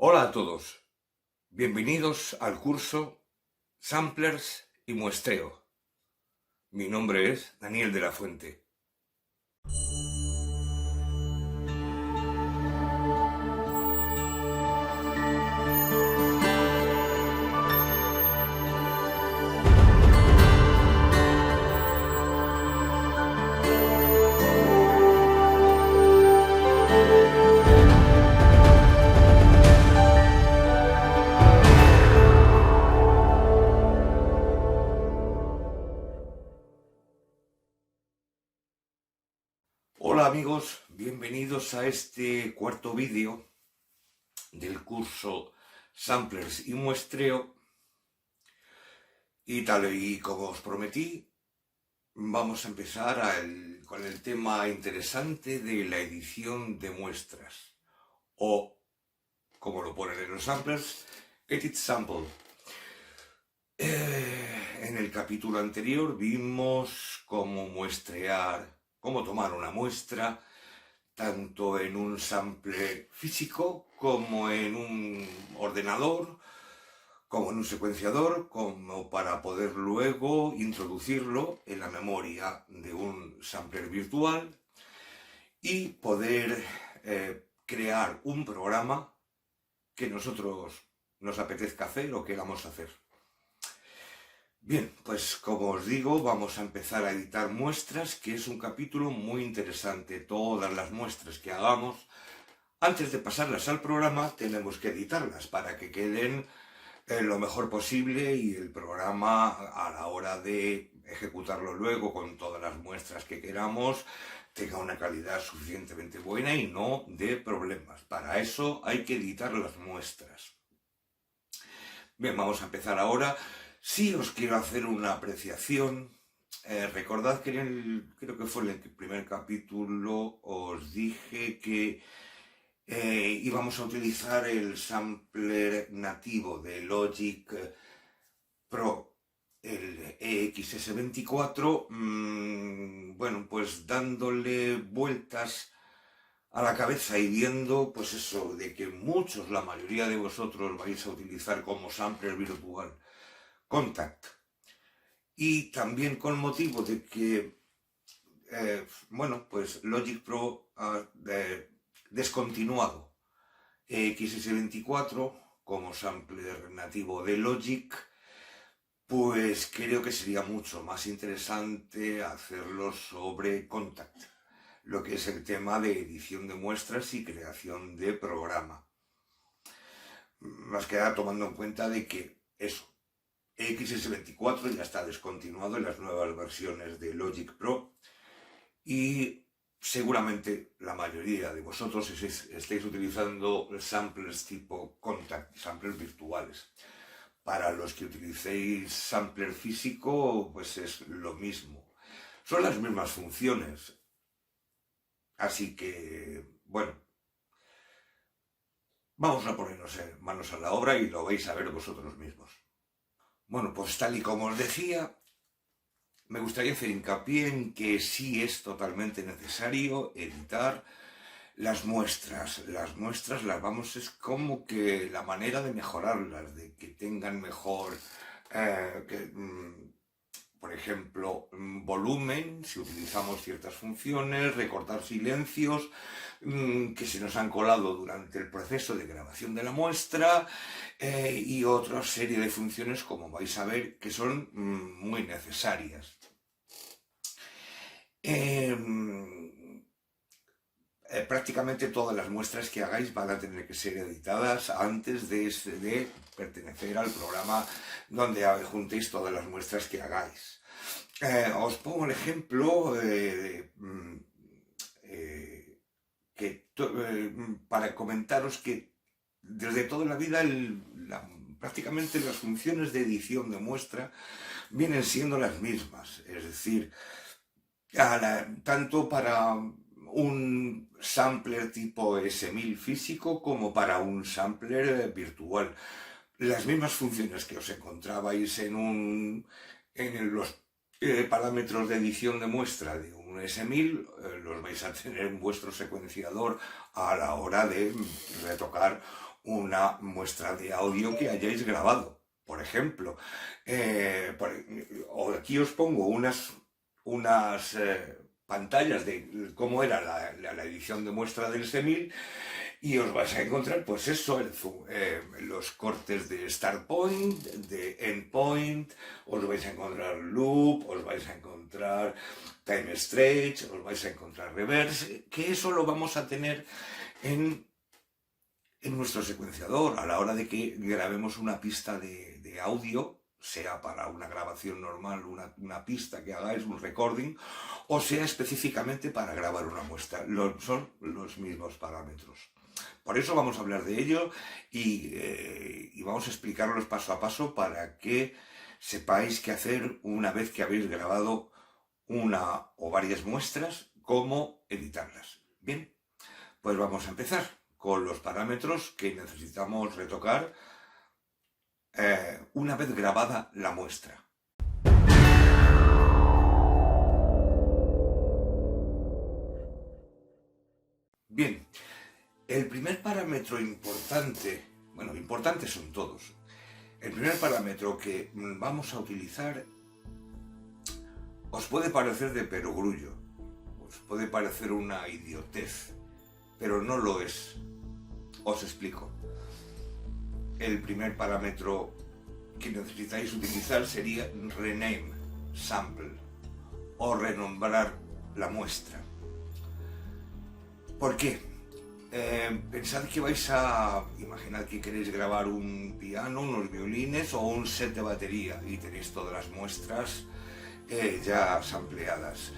Hola a todos, bienvenidos al curso Samplers y Muestreo. Mi nombre es Daniel de la Fuente. Hola amigos, bienvenidos a este cuarto vídeo del curso Samplers y Muestreo. Y tal y como os prometí, vamos a empezar con el tema interesante de la edición de muestras, o, como lo ponen en los samplers, Edit Sample. En el capítulo anterior vimos cómo cómo tomar una muestra, tanto en un sampler físico como en un ordenador, como en un secuenciador, como para poder luego introducirlo en la memoria de un sampler virtual y poder crear un programa que nosotros nos apetezca hacer o queramos hacer. Bien, pues como os digo, vamos a empezar a editar muestras, que es un capítulo muy interesante. Todas las muestras que hagamos, antes de pasarlas al programa, tenemos que editarlas para que queden lo mejor posible y el programa, a la hora de ejecutarlo luego con todas las muestras que queramos, tenga una calidad suficientemente buena y no dé problemas. Para eso hay que editar las muestras. Bien, vamos a empezar ahora. Sí os quiero hacer una apreciación. Recordad que creo que fue en el primer capítulo os dije que íbamos a utilizar el sampler nativo de Logic Pro, el EXS24, bueno, pues dándole vueltas a la cabeza y viendo, pues eso, de que la mayoría de vosotros vais a utilizar como sampler virtual Kontakt. Y también con motivo de que, bueno, pues Logic Pro ha descontinuado XS24 como sampler nativo de Logic, pues creo que sería mucho más interesante hacerlo sobre Kontakt, lo que es el tema de edición de muestras y creación de programa. Más que nada tomando en cuenta de que eso, XS24 ya está descontinuado en las nuevas versiones de Logic Pro y seguramente la mayoría de vosotros estáis utilizando samplers tipo Kontakt, samplers virtuales. Para los que utilicéis sampler físico, pues es lo mismo. Son las mismas funciones. Así que, bueno, vamos a ponernos manos a la obra y lo vais a ver vosotros mismos. Bueno, pues tal y como os decía, me gustaría hacer hincapié en que sí es totalmente necesario editar las muestras. Las muestras es como que la manera de mejorarlas, de que tengan mejor, por ejemplo, volumen, si utilizamos ciertas funciones, recortar silencios que se nos han colado durante el proceso de grabación de la muestra y otra serie de funciones, como vais a ver, que son muy necesarias. Prácticamente todas las muestras que hagáis van a tener que ser editadas antes de pertenecer al programa donde juntéis todas las muestras que hagáis. Os pongo el ejemplo para comentaros que desde toda la vida prácticamente las funciones de edición de muestra vienen siendo las mismas, es decir, tanto para un sampler tipo S1000 físico como para un sampler virtual. Las mismas funciones que os encontrabais en los parámetros de edición de muestra de un S1000 los vais a tener en vuestro secuenciador a la hora de retocar una muestra de audio que hayáis grabado. Por ejemplo, aquí os pongo unas pantallas de cómo era la edición de muestra del SEMIL, y os vais a encontrar, pues eso, los cortes de start point, de end point, os vais a encontrar loop, os vais a encontrar time stretch, os vais a encontrar reverse, que eso lo vamos a tener en nuestro secuenciador a la hora de que grabemos una pista de audio, sea para una grabación normal, una pista que hagáis, un recording, o sea específicamente para grabar una muestra. Son los mismos parámetros. Por eso vamos a hablar de ello y vamos a explicarlos paso a paso para que sepáis qué hacer una vez que habéis grabado una o varias muestras, cómo editarlas. Bien, pues vamos a empezar con los parámetros que necesitamos retocar una vez grabada la muestra. Bien, el primer parámetro importante, bueno, importantes son todos. El primer parámetro que vamos a utilizar os puede parecer de perogrullo, os puede parecer una idiotez, pero no lo es. Os explico. El primer parámetro que necesitáis utilizar sería rename sample o renombrar la muestra. ¿Por qué? Pensad que imaginad que queréis grabar un piano, unos violines o un set de batería y tenéis todas las muestras ya sampleadas.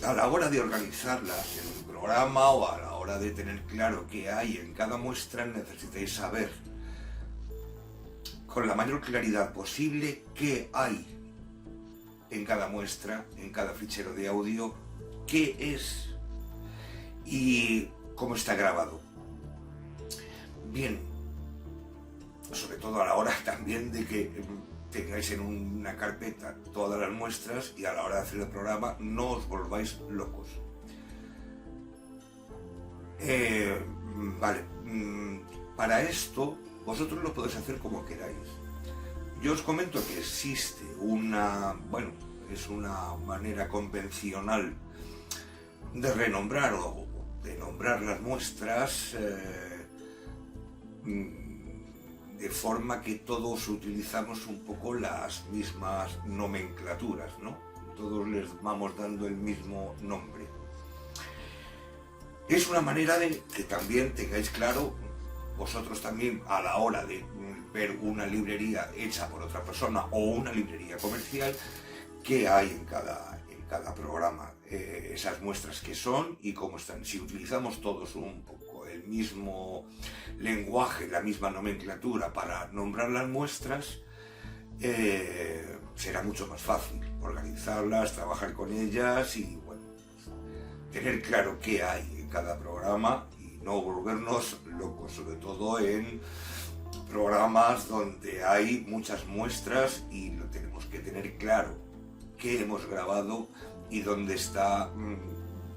A la hora de organizarlas en un programa o a la hora de tener claro qué hay en cada muestra, necesitáis saber con la mayor claridad posible qué hay en cada muestra, en cada fichero de audio, qué es y cómo está grabado. Bien, sobre todo a la hora también de que tengáis en una carpeta todas las muestras y a la hora de hacer el programa no os volváis locos. Vale, para esto vosotros lo podéis hacer como queráis. Yo os comento que existe es una manera convencional de renombrar o de nombrar las muestras de forma que todos utilizamos un poco las mismas nomenclaturas, ¿no? Todos les vamos dando el mismo nombre. Es una manera de que también tengáis claro, vosotros también a la hora de ver una librería hecha por otra persona o una librería comercial, qué hay en cada programa, esas muestras que son y cómo están. Si utilizamos todos un poco el mismo lenguaje, la misma nomenclatura para nombrar las muestras, será mucho más fácil organizarlas, trabajar con ellas y bueno, tener claro qué hay en cada programa y no volvernos locos, sobre todo en programas donde hay muchas muestras y lo tenemos que tener claro qué hemos grabado y dónde está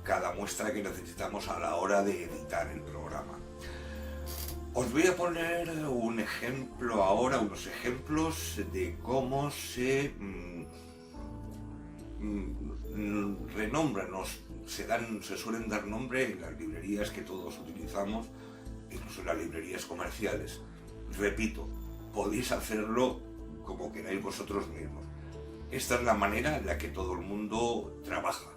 cada muestra que necesitamos a la hora de editar el programa. Os voy a poner un ejemplo ahora, unos ejemplos de cómo se renombran, se suelen dar nombre en las librerías que todos utilizamos, incluso en las librerías comerciales. Repito, podéis hacerlo como queráis vosotros mismos. Esta es la manera en la que todo el mundo trabaja.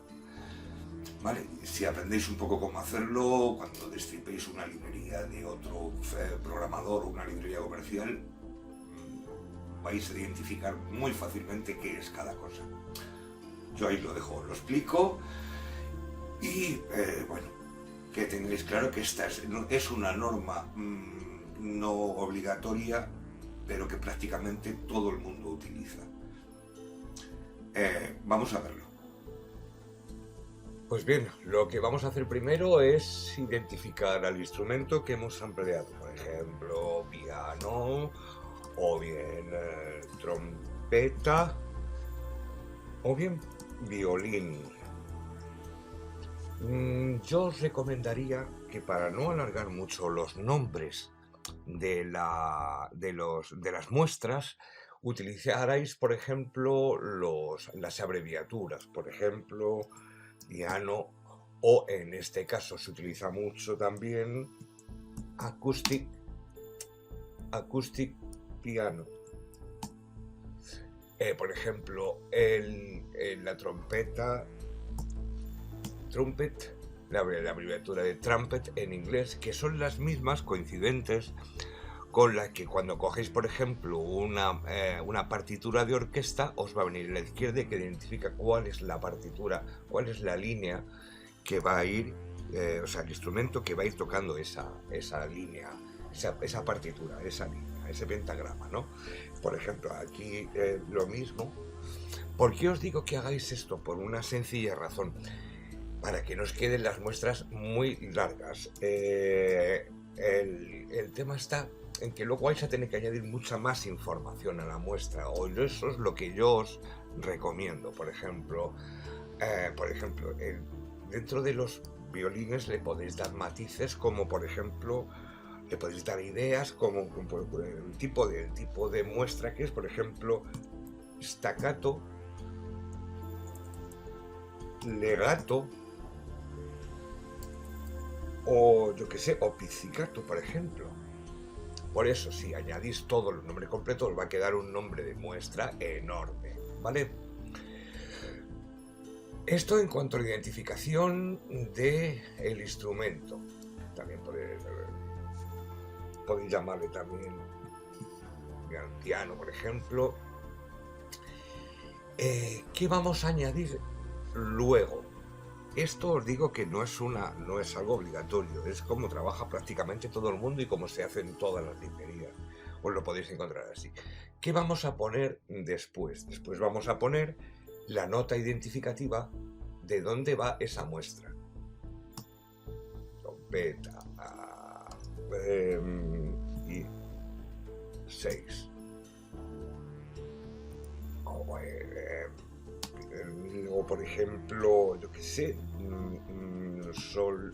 ¿Vale? Si aprendéis un poco cómo hacerlo, cuando destripéis una librería de otro programador o una librería comercial, vais a identificar muy fácilmente qué es cada cosa. Yo ahí lo dejo, lo explico y bueno, que tengáis claro que esta es una norma no obligatoria, pero que prácticamente todo el mundo utiliza. Vamos a verlo. Pues bien, lo que vamos a hacer primero es identificar al instrumento que hemos empleado. Por ejemplo, piano, o bien trompeta, o bien violín. Yo os recomendaría que para no alargar mucho los nombres de las muestras, utilizaréis, por ejemplo, las abreviaturas, por ejemplo, piano, o en este caso se utiliza mucho también acoustic piano. Por ejemplo, la trompeta, trumpet, la abreviatura de trumpet en inglés, que son las mismas coincidentes con las que cuando cogéis, por ejemplo, una partitura de orquesta, os va a venir a la izquierda que identifica cuál es la partitura, cuál es la línea que va a ir, o sea, el instrumento que va a ir tocando esa línea, esa partitura, esa línea, ese pentagrama, ¿no? Por ejemplo, aquí lo mismo. ¿Por qué os digo que hagáis esto? Por una sencilla razón, para que no os queden las muestras muy largas. El tema está en que luego vais a tener que añadir mucha más información a la muestra, o eso es lo que yo os recomiendo. Por ejemplo, dentro de los violines le podéis dar matices, como por ejemplo le podéis dar ideas como el tipo de muestra que es, por ejemplo, staccato, legato, o yo que sé, o pizzicato, por ejemplo. Por eso, si añadís todo el nombre completo, os va a quedar un nombre de muestra enorme, ¿vale? Esto en cuanto a la identificación del instrumento. También podéis llamarle también piano, por ejemplo. ¿Qué vamos a añadir luego? Esto os digo que no es algo obligatorio, es como trabaja prácticamente todo el mundo y como se hace en todas las librerías. Os lo podéis encontrar así. ¿Qué vamos a poner después? Después vamos a poner la nota identificativa de dónde va esa muestra. Trompeta y 6. Luego, por ejemplo, yo qué sé, sol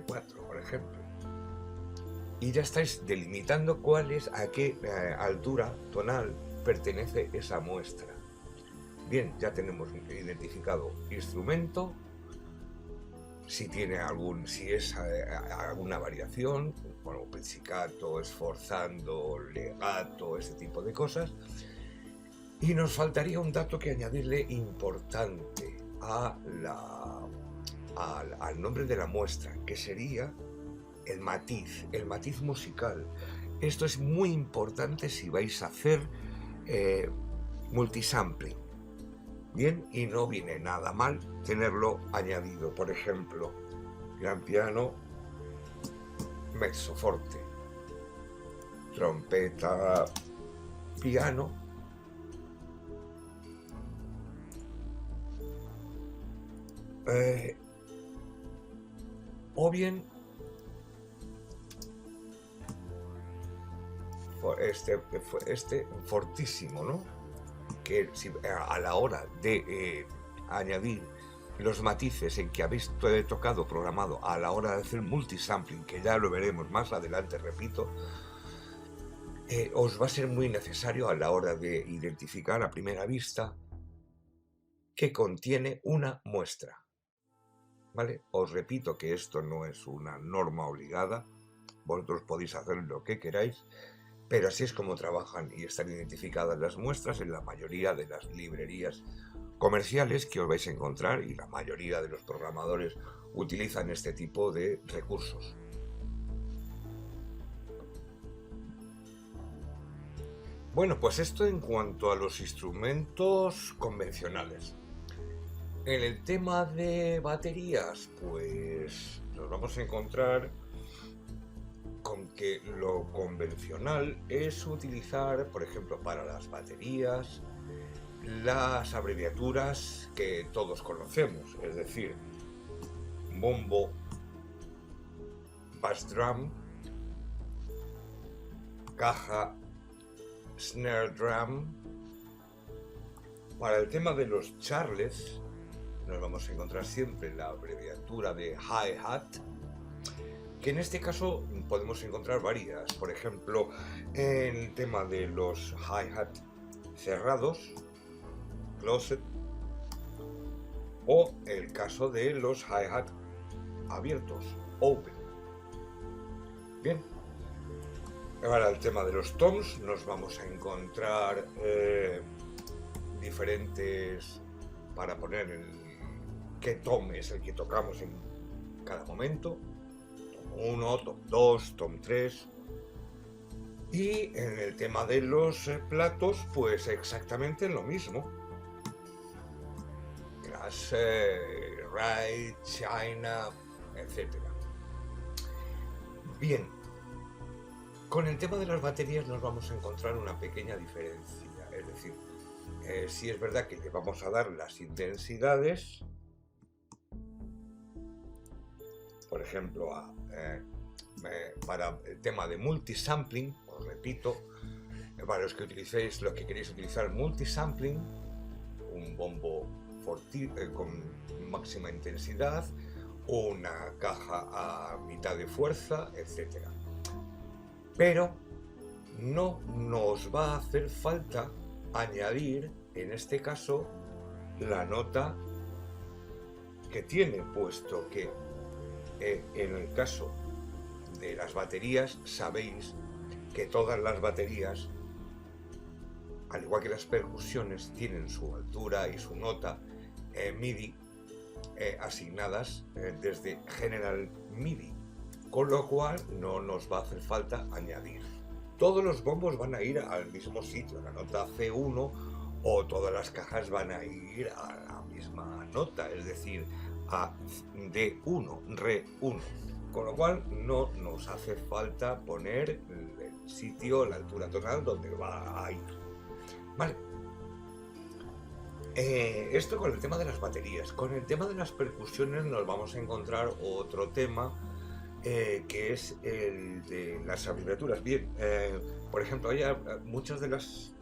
4, por ejemplo. Y ya estáis delimitando a qué altura tonal pertenece esa muestra. Bien, ya tenemos identificado instrumento, si es alguna variación, bueno, pizzicato, sforzando, legato, ese tipo de cosas. Y nos faltaría un dato que añadirle importante al nombre de la muestra, que sería el matiz musical. Esto es muy importante si vais a hacer multisampling. Bien, y no viene nada mal tenerlo añadido. Por ejemplo, gran piano, mezzo forte, trompeta, piano, o bien este fortísimo, ¿no? Que a la hora de añadir los matices en que habéis tocado, programado, a la hora de hacer multisampling, que ya lo veremos más adelante, repito, os va a ser muy necesario a la hora de identificar a primera vista que contiene una muestra, ¿vale? Os repito que esto no es una norma obligada, vosotros podéis hacer lo que queráis, pero así es como trabajan y están identificadas las muestras en la mayoría de las librerías comerciales que os vais a encontrar, y la mayoría de los programadores utilizan este tipo de recursos. Bueno, pues esto en cuanto a los instrumentos convencionales. En el tema de baterías, pues nos vamos a encontrar con que lo convencional es utilizar, por ejemplo, para las baterías, las abreviaturas que todos conocemos, es decir, bombo, bass drum, caja, snare drum. Para el tema de los charles, nos vamos a encontrar siempre la abreviatura de hi-hat, que en este caso podemos encontrar varias. Por ejemplo, en el tema de los hi-hat cerrados, closed, o el caso de los hi-hat abiertos, open. Bien, ahora el tema de los toms, nos vamos a encontrar diferentes para poner qué tom es el que tocamos en cada momento. Tom 1, tom 2, tom 3. Y en el tema de los platos, pues exactamente lo mismo. Glass, rye, china, etc. Bien, con el tema de las baterías nos vamos a encontrar una pequeña diferencia. Es decir, sí es verdad que le vamos a dar las intensidades, por ejemplo, para el tema de multisampling, os repito, para los que utilicéis, los que queréis utilizar multisampling, un bombo con máxima intensidad, una caja a mitad de fuerza, etc. Pero no nos va a hacer falta añadir, en este caso, la nota que tiene, puesto que en el caso de las baterías sabéis que todas las baterías, al igual que las percusiones, tienen su altura y su nota MIDI asignadas desde General MIDI, con lo cual no nos va a hacer falta añadir. Todos los bombos van a ir al mismo sitio, la nota C1, o todas las cajas van a ir a la misma nota, es decir, a D1, Re1, con lo cual no nos hace falta poner el sitio, la altura tonal donde va a ir. Vale. Esto con el tema de las baterías. Con el tema de las percusiones nos vamos a encontrar otro tema que es el de las abreviaturas. Bien, por ejemplo, hay muchos de los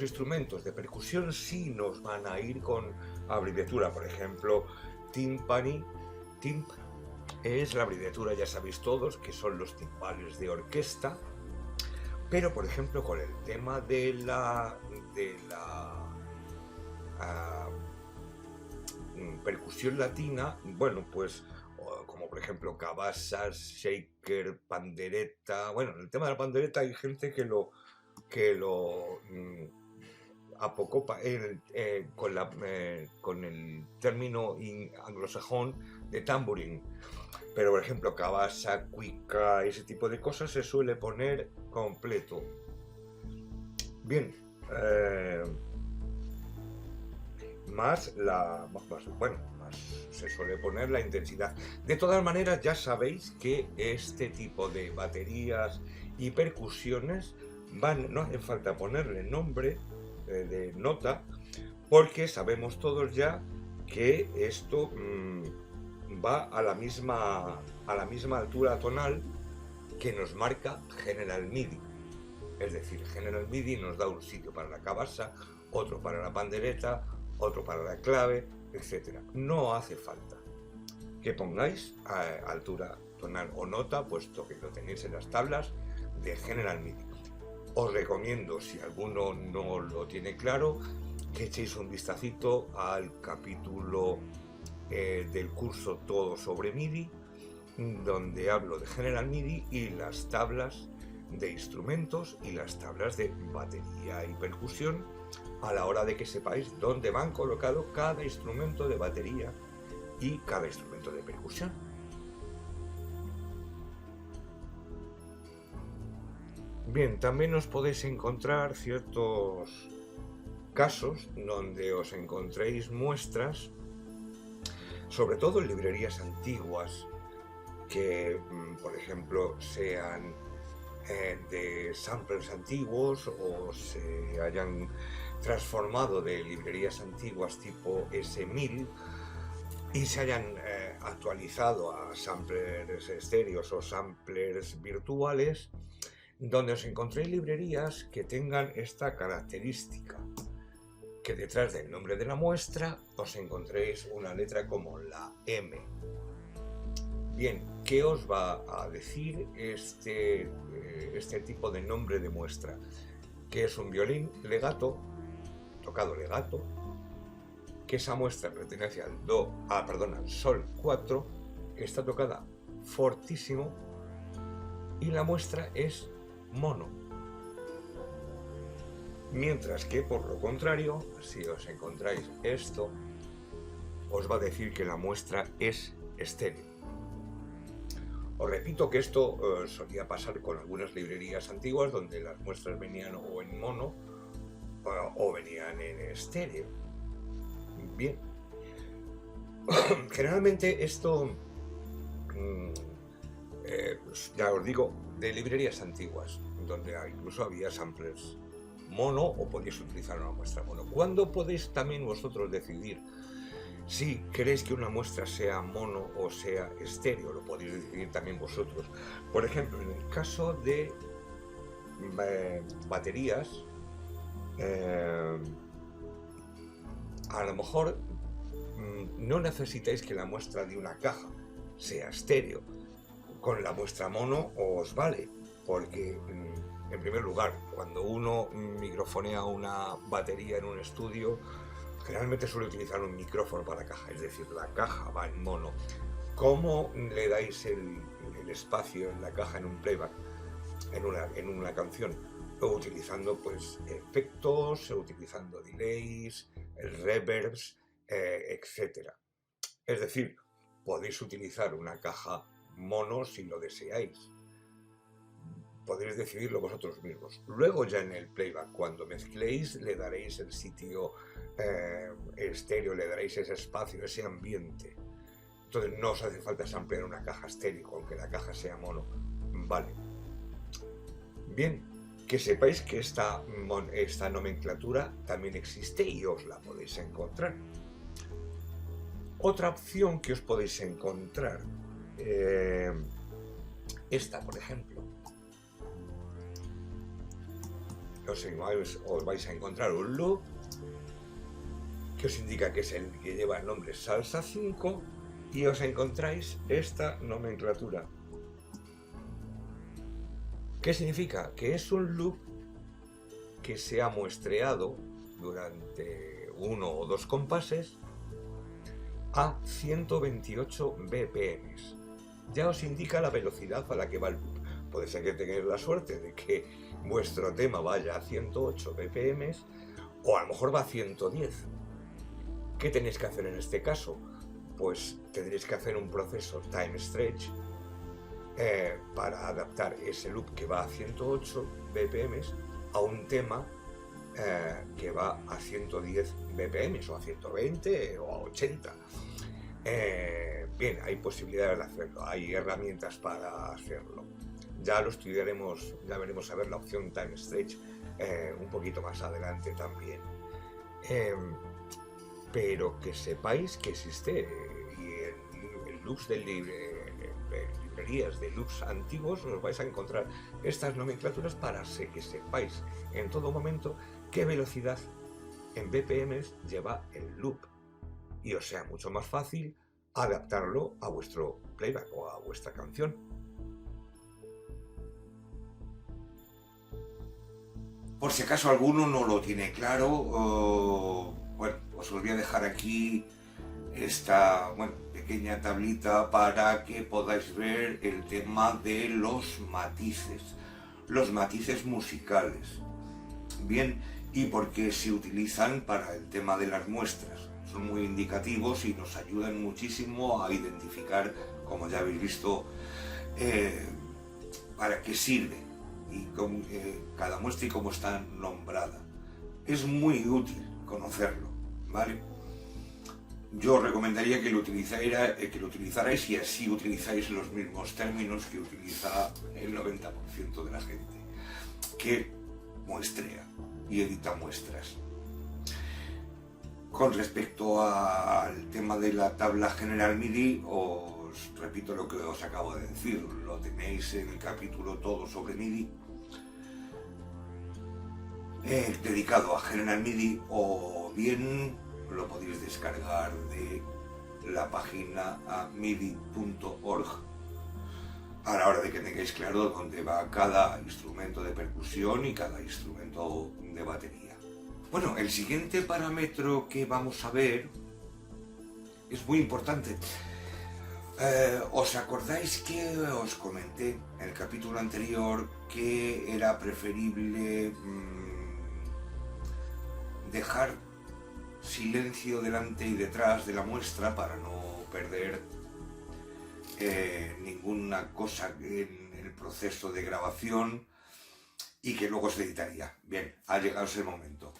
instrumentos de percusión sí nos van a ir con abreviatura. Por ejemplo, timpani, timp, es la abreviatura, ya sabéis todos, que son los timbales de orquesta. Pero, por ejemplo, con el tema de la percusión latina, bueno, pues como por ejemplo cabasas, shaker, pandereta. Bueno, en el tema de la pandereta hay gente que lo apocopa con el término anglosajón de tambourine. Pero, por ejemplo, cabasa, cuica, ese tipo de cosas se suele poner completo. Bien, más se suele poner la intensidad. De todas maneras, ya sabéis que este tipo de baterías y percusiones no hace falta ponerle nombre de nota, porque sabemos todos ya que esto va a la misma altura tonal que nos marca General MIDI. Es decir, General MIDI nos da un sitio para la cabasa, otro para la pandereta, otro para la clave, etc. No hace falta que pongáis altura tonal o nota, puesto que lo tenéis en las tablas de General MIDI. Os recomiendo, si alguno no lo tiene claro, que echéis un vistacito al capítulo del curso Todo sobre MIDI, donde hablo de General MIDI y las tablas de instrumentos y las tablas de batería y percusión, a la hora de que sepáis dónde van colocado cada instrumento de batería y cada instrumento de percusión. Bien, también os podéis encontrar ciertos casos donde os encontréis muestras, sobre todo en librerías antiguas, que por ejemplo sean de samplers antiguos o se hayan transformado de librerías antiguas tipo S1000 y se hayan actualizado a samplers estéreos o samplers virtuales, donde os encontréis librerías que tengan esta característica, que detrás del nombre de la muestra os encontréis una letra como la M. Bien, ¿qué os va a decir este tipo de nombre de muestra? Que es un violín legato, tocado legato, que esa muestra pertenece al al sol 4, que está tocada fortísimo, y la muestra es mono. Mientras que, por lo contrario, si os encontráis esto, os va a decir que la muestra es estéreo. Os repito que esto solía pasar con algunas librerías antiguas donde las muestras venían o en mono o venían en estéreo. Bien. Generalmente esto, pues ya os digo, de librerías antiguas, donde incluso había samplers mono o podéis utilizar una muestra mono. ¿Cuándo podéis también vosotros decidir si queréis que una muestra sea mono o sea estéreo? Lo podéis decidir también vosotros. Por ejemplo, en el caso de baterías, a lo mejor no necesitáis que la muestra de una caja sea estéreo. Con la muestra mono os vale, porque en primer lugar, cuando uno microfonea una batería en un estudio, generalmente suele utilizar un micrófono para la caja, es decir, la caja va en mono. ¿Cómo le dais el espacio en la caja en un playback, en una canción? Utilizando pues efectos, utilizando delays, reverbs, etc. Es decir, podéis utilizar una caja mono si lo deseáis. Podéis decidirlo vosotros mismos. Luego ya en el playback, cuando mezcléis, le daréis el sitio estéreo, le daréis ese espacio, ese ambiente. Entonces no os hace falta samplear una caja estéreo, aunque la caja sea mono. Vale. Bien, que sepáis que esta nomenclatura también existe y os la podéis encontrar. Otra opción que os podéis encontrar, esta por ejemplo, os vais a encontrar un loop que os indica que es el que lleva el nombre Salsa 5 y os encontráis esta nomenclatura. ¿Qué significa? Que es un loop que se ha muestreado durante 1 o 2 compases a 128 BPM. Ya os indica la velocidad a la que va el loop. Puede ser que tengáis la suerte de que vuestro tema vaya a 108 BPM o a lo mejor va a 110. ¿Qué tenéis que hacer en este caso? Pues tendréis que hacer un proceso time stretch para adaptar ese loop que va a 108 BPM a un tema que va a 110 BPM o a 120 o a 80. Bien, hay posibilidades de hacerlo, hay herramientas para hacerlo. Ya lo estudiaremos, ya veremos a ver la opción time stretch un poquito más adelante también. Pero que sepáis que existe y en loops de librerías de loops antiguos os vais a encontrar estas nomenclaturas para que sepáis en todo momento qué velocidad en BPM lleva el loop y os sea mucho más fácil adaptarlo a vuestro playback o a vuestra canción. Por si acaso alguno no lo tiene claro, bueno, os voy a dejar aquí esta pequeña tablita para que podáis ver el tema de los matices musicales. Bien, y porque se utilizan para el tema de las muestras. Son muy indicativos y nos ayudan muchísimo a identificar, como ya habéis visto, para qué sirve y cada muestra y cómo está nombrada. Es muy útil conocerlo, ¿vale? Yo recomendaría que lo utilizarais y así utilizáis los mismos términos que utiliza el 90% de la gente, que muestrea y edita muestras. Con respecto al tema de la tabla general MIDI, os repito lo que os acabo de decir, lo tenéis en el capítulo todo sobre MIDI. dedicado a General MIDI, o bien lo podéis descargar de la página midi.org a la hora de que tengáis claro dónde va cada instrumento de percusión y cada instrumento de batería. Bueno, el siguiente parámetro que vamos a ver es muy importante. ¿Os acordáis que os comenté en el capítulo anterior que era preferible dejar silencio delante y detrás de la muestra para no perder ninguna cosa en el proceso de grabación y que luego se editaría? Bien, ha llegado ese momento.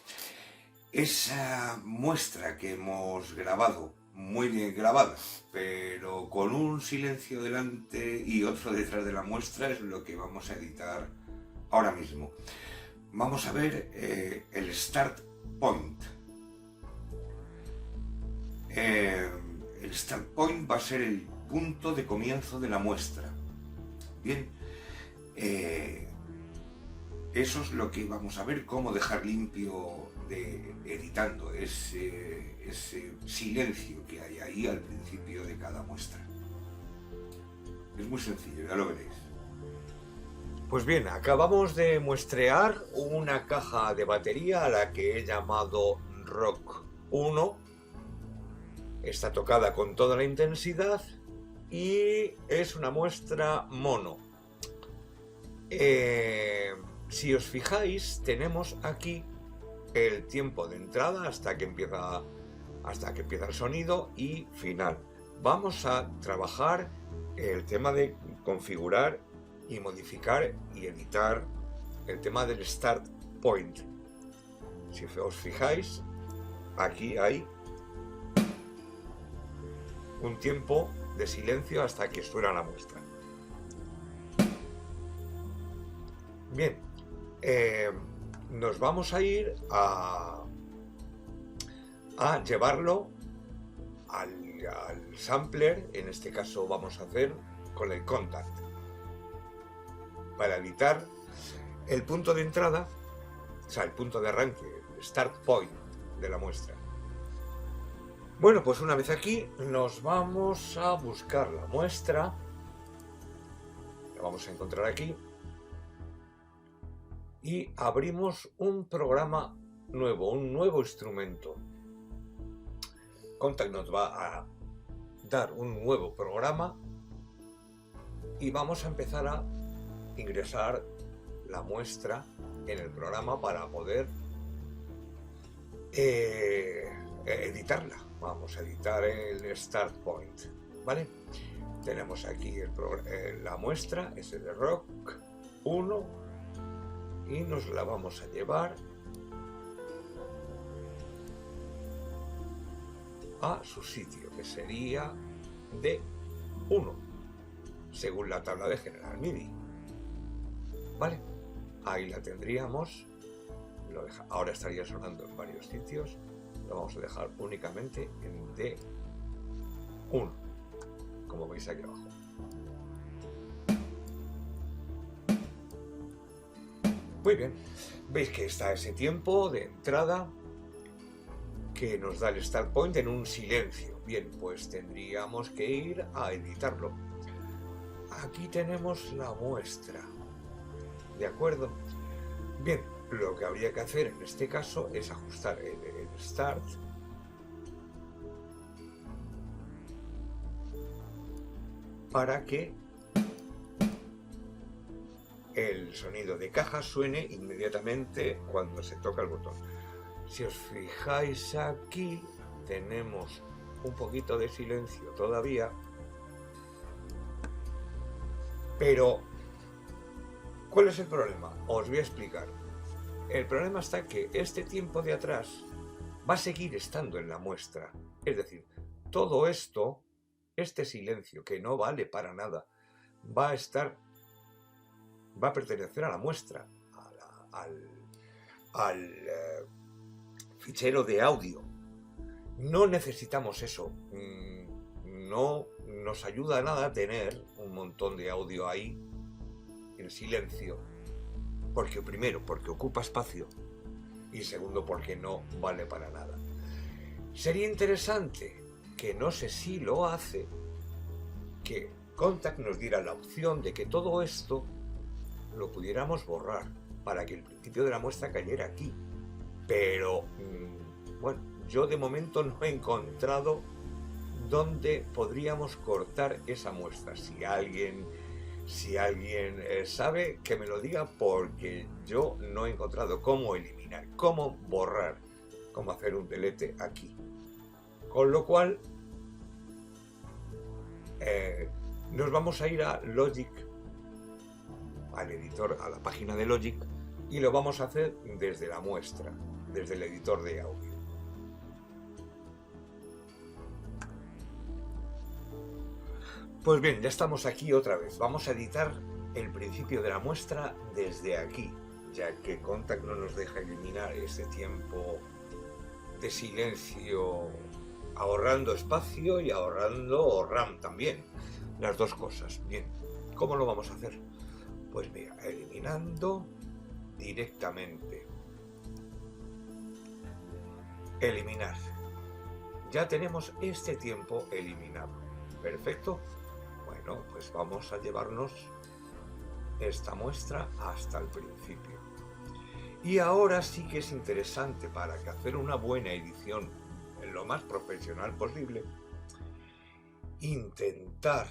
Esa muestra que hemos grabado, muy bien grabada, pero con un silencio delante y otro detrás de la muestra, es lo que vamos a editar ahora mismo. Vamos a ver el start point. El start point va a ser el punto de comienzo de la muestra. Bien, eso es lo que vamos a ver, cómo dejar limpio editando ese silencio que hay ahí al principio de cada muestra. Es muy sencillo, ya lo veréis. Pues bien, acabamos de muestrear una caja de batería a la que he llamado Rock 1. Está tocada con toda la intensidad y es una muestra mono. Si os fijáis, tenemos aquí el tiempo de entrada hasta que empieza el sonido y final. Vamos a trabajar el tema de configurar y modificar y editar el tema del start point. Si os fijáis, aquí hay un tiempo de silencio hasta que suena la muestra. Bien, nos vamos a ir a llevarlo al sampler. En este caso vamos a hacer con el Kontakt para editar el punto de entrada, o sea, el punto de arranque, el start point de la muestra. Bueno, pues una vez aquí nos vamos a buscar la muestra, la vamos a encontrar aquí, y abrimos un programa nuevo, un nuevo instrumento. Kontakt nos va a dar un nuevo programa y vamos a empezar a ingresar la muestra en el programa para poder editarla. Vamos a editar el start point, ¿vale? Tenemos aquí la muestra, es de Rock 1, y nos la vamos a llevar a su sitio, que sería D1, según la tabla de General MIDI. ¿Vale? Ahí la tendríamos. Ahora estaría sonando en varios sitios. Lo vamos a dejar únicamente en D1, como veis aquí abajo. Muy bien, veis que está ese tiempo de entrada que nos da el start point en un silencio. Bien, pues tendríamos que ir a editarlo. Aquí tenemos la muestra, ¿de acuerdo? Bien, lo que habría que hacer en este caso es ajustar el start para que el sonido de caja suene inmediatamente cuando se toca el botón. Si os fijáis aquí, tenemos un poquito de silencio todavía, pero ¿cuál es el problema? Os voy a explicar. El problema está que este tiempo de atrás va a seguir estando en la muestra. Es decir, todo esto, este silencio que no vale para nada, va a pertenecer a la muestra, al fichero de audio. No necesitamos eso. No nos ayuda a nada tener un montón de audio ahí en silencio, porque primero, porque ocupa espacio, y segundo porque no vale para nada. Sería interesante, que no sé si lo hace, que Kontakt nos diera la opción de que todo esto lo pudiéramos borrar para que el principio de la muestra cayera aquí. Pero, bueno, yo de momento no he encontrado dónde podríamos cortar esa muestra. Si alguien sabe, que me lo diga, porque yo no he encontrado cómo eliminar, cómo borrar, cómo hacer un delete aquí. Con lo cual, nos vamos a ir a Logic, al editor, a la página de Logic, y lo vamos a hacer desde la muestra, desde el editor de audio. Pues bien, ya estamos aquí otra vez. Vamos a editar el principio de la muestra desde aquí, ya que Kontakt no nos deja eliminar ese tiempo de silencio, ahorrando espacio y ahorrando RAM también. Las dos cosas. Bien, ¿cómo lo vamos a hacer? Pues mira, eliminando directamente. Eliminar. Ya tenemos este tiempo eliminado. Perfecto. Bueno, pues vamos a llevarnos esta muestra hasta el principio. Y ahora sí que es interesante, para que hacer una buena edición en lo más profesional posible, intentar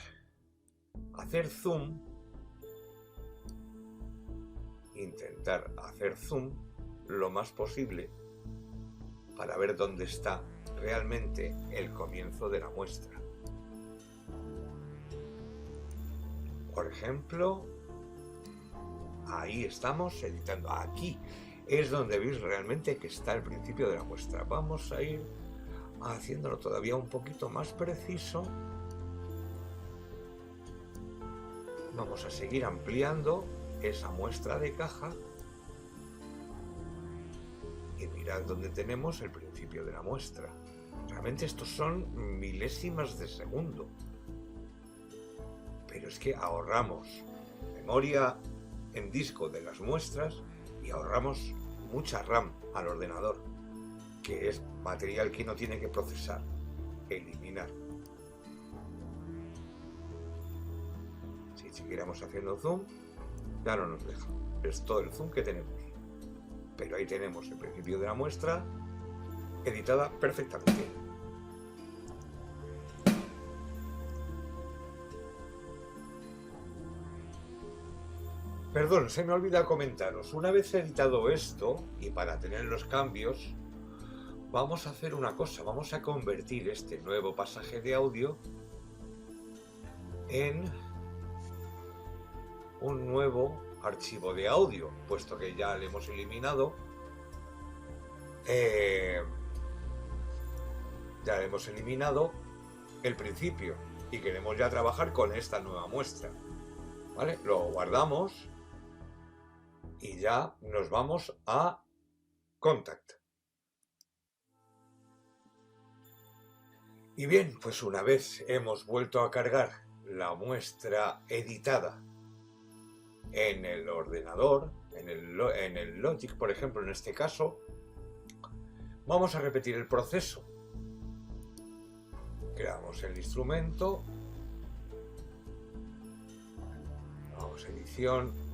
hacer zoom lo más posible para ver dónde está realmente el comienzo de la muestra. Por ejemplo, ahí estamos editando. Aquí es donde veis realmente que está el principio de la muestra. Vamos a ir haciéndolo todavía un poquito más preciso. Vamos a seguir ampliando esa muestra de caja. Y mirad dónde tenemos el principio de la muestra. Realmente estos son milésimas de segundo. Pero es que ahorramos memoria en disco de las muestras y ahorramos mucha RAM al ordenador, que es material que no tiene que procesar. Eliminar. Si siguiéramos haciendo zoom, ya no nos deja. Es todo el zoom que tenemos. Pero ahí tenemos el principio de la muestra editada perfectamente. Perdón, se me olvida comentaros. Una vez editado esto, y para tener los cambios, vamos a hacer una cosa. Vamos a convertir este nuevo pasaje de audio en un nuevo archivo de audio, puesto que ya le hemos eliminado. Ya le hemos eliminado el principio y queremos ya trabajar con esta nueva muestra. ¿Vale? Lo guardamos. Y ya nos vamos a Kontakt. Y bien, pues una vez hemos vuelto a cargar la muestra editada en el ordenador, en el Logic, por ejemplo, en este caso, vamos a repetir el proceso. Creamos el instrumento, vamos a edición,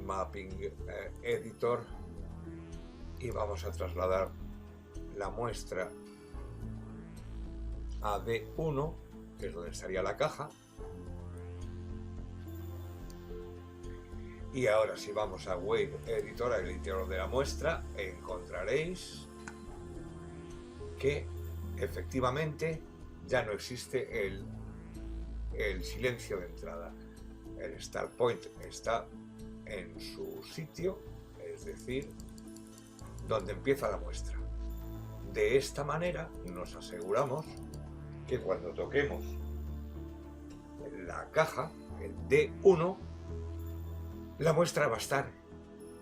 mapping editor, y vamos a trasladar la muestra a D1, que es donde estaría la caja. Y ahora si vamos a Wave Editor, el editor de la muestra, encontraréis que efectivamente ya no existe el silencio de entrada. El Start Point está en su sitio, es decir, donde empieza la muestra. De esta manera nos aseguramos que cuando toquemos la caja, el D1, la muestra va a estar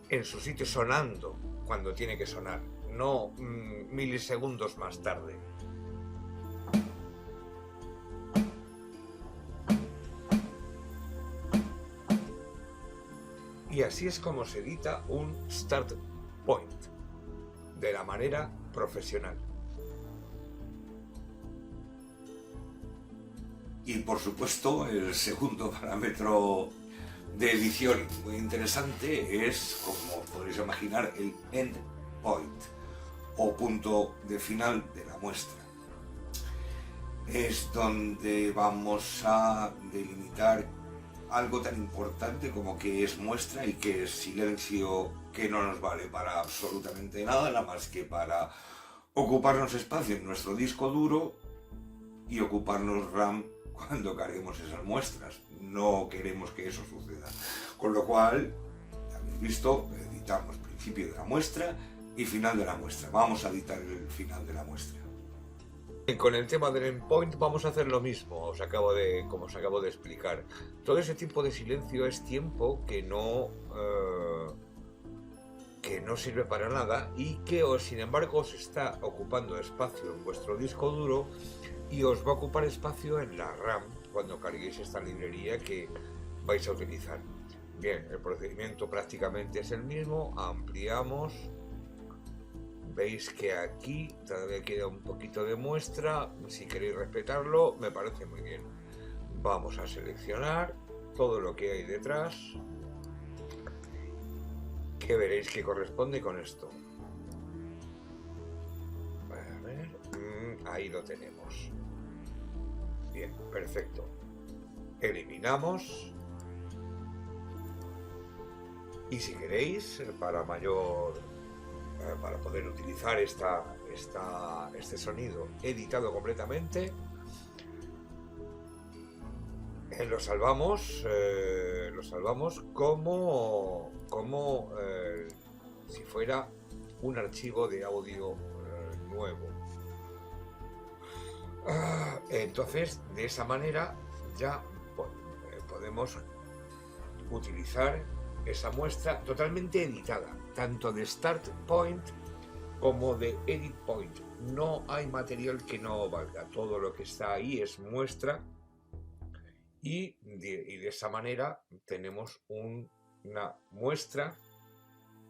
en su sitio sonando cuando tiene que sonar, no milisegundos más tarde. Y así es como se edita un Start Point. de la manera profesional. Y por supuesto, el segundo parámetro de edición muy interesante es, como podréis imaginar, el end point o punto de final de la muestra. Es donde vamos a delimitar algo tan importante como qué es muestra y qué es silencio, que no nos vale para absolutamente nada más que para ocuparnos espacio en nuestro disco duro y ocuparnos RAM cuando carguemos esas muestras. No queremos que eso suceda. Con lo cual, ya habéis visto, editamos principio de la muestra y final de la muestra. Vamos a editar el final de la muestra. Con el tema del endpoint vamos a hacer lo mismo, como os acabo de explicar. Todo ese tiempo de silencio es tiempo que no sirve para nada y que sin embargo os está ocupando espacio en vuestro disco duro y os va a ocupar espacio en la RAM cuando carguéis esta librería que vais a utilizar. Bien, el procedimiento prácticamente es el mismo, ampliamos. Veis que aquí todavía queda un poquito de muestra, si queréis respetarlo, me parece muy bien. Vamos a seleccionar todo lo que hay detrás, que veréis que corresponde con esto. A ver, ahí lo tenemos. Bien, perfecto. Eliminamos. Y si queréis, para poder utilizar este sonido editado completamente, lo salvamos como si fuera un archivo de audio nuevo. Entonces, de esa manera ya podemos utilizar esa muestra totalmente editada, tanto de Start Point como de Edit Point. No hay material que no valga, todo lo que está ahí es muestra y de esa manera tenemos una muestra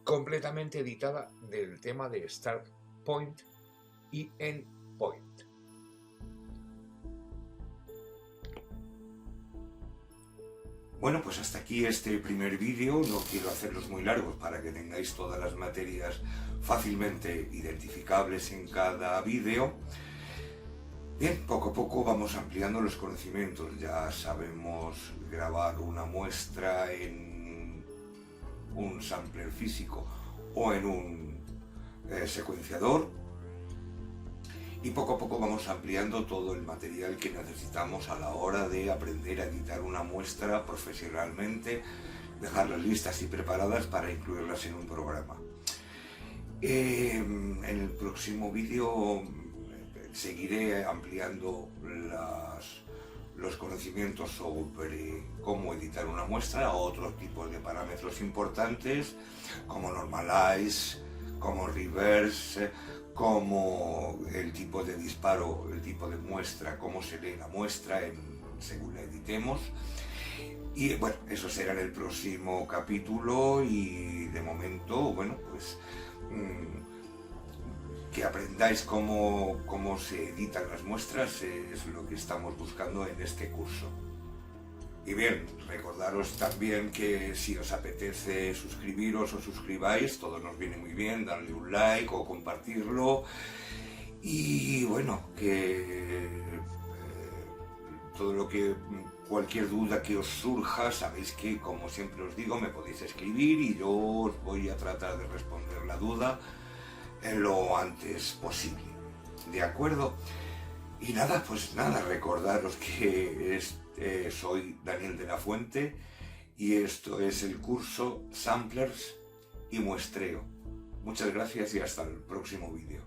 completamente editada del tema de Start Point y End Point. Bueno, pues hasta aquí este primer vídeo. No quiero hacerlos muy largos para que tengáis todas las materias fácilmente identificables en cada vídeo. Bien, poco a poco vamos ampliando los conocimientos. Ya sabemos grabar una muestra en un sampler físico o en un secuenciador. Y poco a poco vamos ampliando todo el material que necesitamos a la hora de aprender a editar una muestra profesionalmente, dejarlas listas y preparadas para incluirlas en un programa. En el próximo vídeo seguiré ampliando los conocimientos sobre cómo editar una muestra a otros tipos de parámetros importantes como normalize, como reverse, como el tipo de disparo, el tipo de muestra, cómo se lee la muestra según la editemos. Y bueno, eso será en el próximo capítulo y de momento, bueno, pues que aprendáis cómo se editan las muestras es lo que estamos buscando en este curso. Y bien, recordaros también que si os apetece suscribiros o suscribáis, todo nos viene muy bien, darle un like o compartirlo. Y bueno, que cualquier duda que os surja, sabéis que, como siempre os digo, me podéis escribir y yo os voy a tratar de responder la duda lo antes posible. ¿De acuerdo? Y nada, pues nada, recordaros que soy Daniel de la Fuente y esto es el curso Samplers y Muestreo. Muchas gracias y hasta el próximo vídeo.